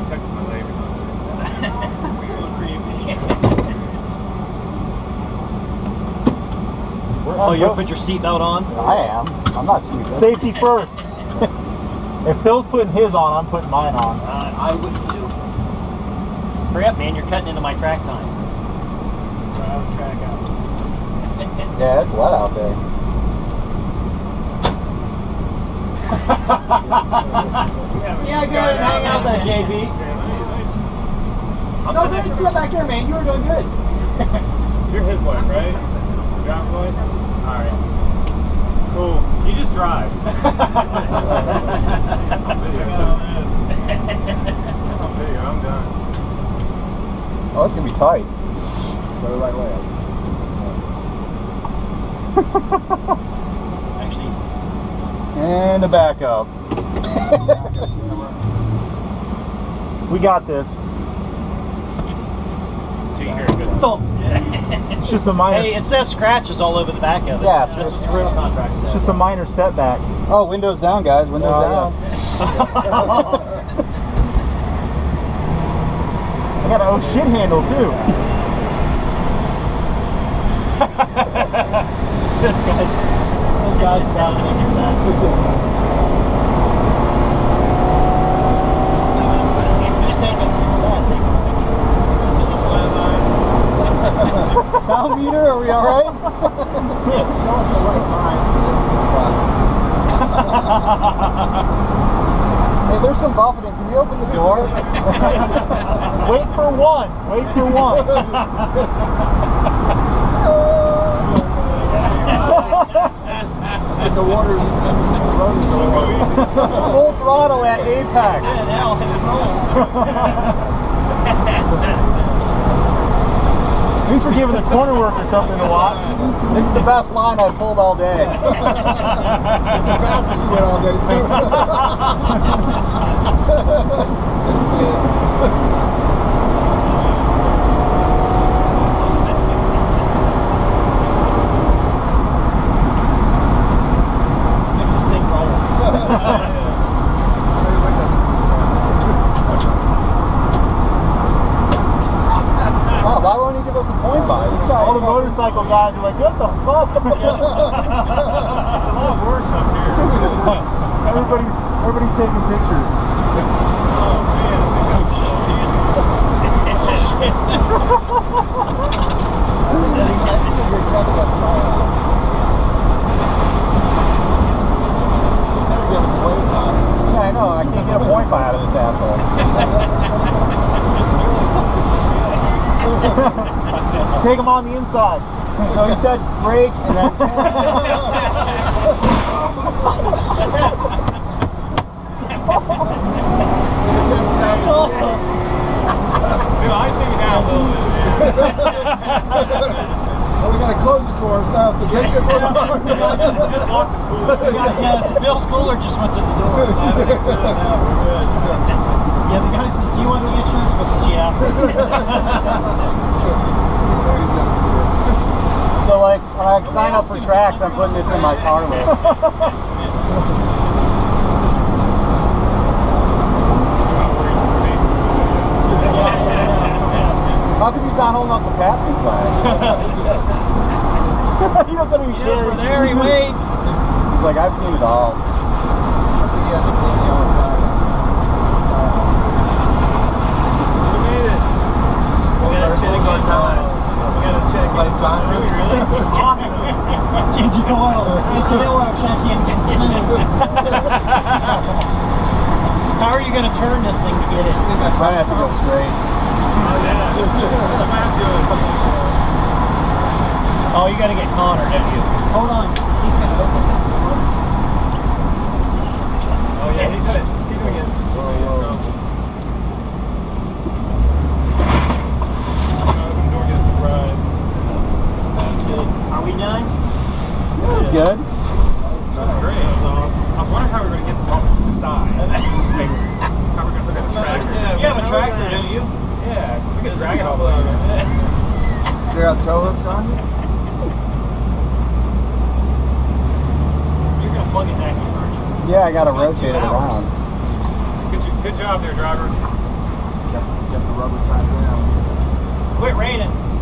touches my leg. Oh, you put your seatbelt on? I am. I'm not stupid. Safety first. If Phil's putting his on, I'm putting mine on. I would too. Hurry up, man. You're cutting into my track time. Track out. Yeah, it's wet out there. Yeah, good. Hang out there, JB. I'm No, man, sit back there, man. You were doing good. You're his wife, right? Driving wife? Alright. Cool. You just drive. That's on video. That's on video. I'm done. Oh, it's gonna be tight. Go the right way. Actually. And the back up. We got this. So you hear a good Thump. It's just a minor. Hey, it says scratches all over the back of it. Yeah, That's what the real contract says. It's just a minor setback. Oh, windows down, guys. Windows down. I got an oh shit handle too. Those guys down there get that. Who's taking? Who's that taking a picture? Sound meter, are we alright? Show us the right line for Hey, there's some buffeting. Can we open the door? Wait for one. Wait for one. And the water's the road is over. Full throttle at apex. Hell, hit and roll. At least we're giving the corner worker something to watch. This is the best line I've pulled all day. It's the fastest you went all day too. That's good. Make this thing roll. Oh, why won't he give us a point by? This guy. All the motorcycle guys are like, what the fuck? It's a lot worse up here. Everybody's taking pictures. Oh man, I think you could catch that style. Better give us a wave time. Yeah, I know. I can't get a point by out of this asshole. Take them on the inside. So he said brake and then Dude, I take it down a little bit, man. Well, we gotta close the doors now, so take this one on. Just lost the cooler. Bill's cooler just went to the door. We're good. Yeah, the guy says, do you want the insurance? I says, yeah. so like when I sign up for tracks, I'm putting this in my car list. How come he's not holding up the passing flag? You don't gonna be Yes, we're there, he waved. He's like, I've seen it all. We made it. We gotta check on time. We gotta check on time. Really? Awesome. Engine oil check-in consumed. How are you going to turn this thing to get it? Might have to go straight. Oh, you got to get Connor, don't you? Hold on. He's going to open this door. Oh yeah, he's doing it. Open door, get a surprise. Good. Are we done? That was good. That's great. That was awesome. I was wondering how we were going to get this off to the side. Like, how we're going to put that tractor. You have a tractor, don't you? Yeah, we could drag it all the way. Is there tow hooks on you? You're going to plug it back in, aren't you? Yeah, I gotta rotate it around. Good job there, driver. Get the rubber side down. Quit raining.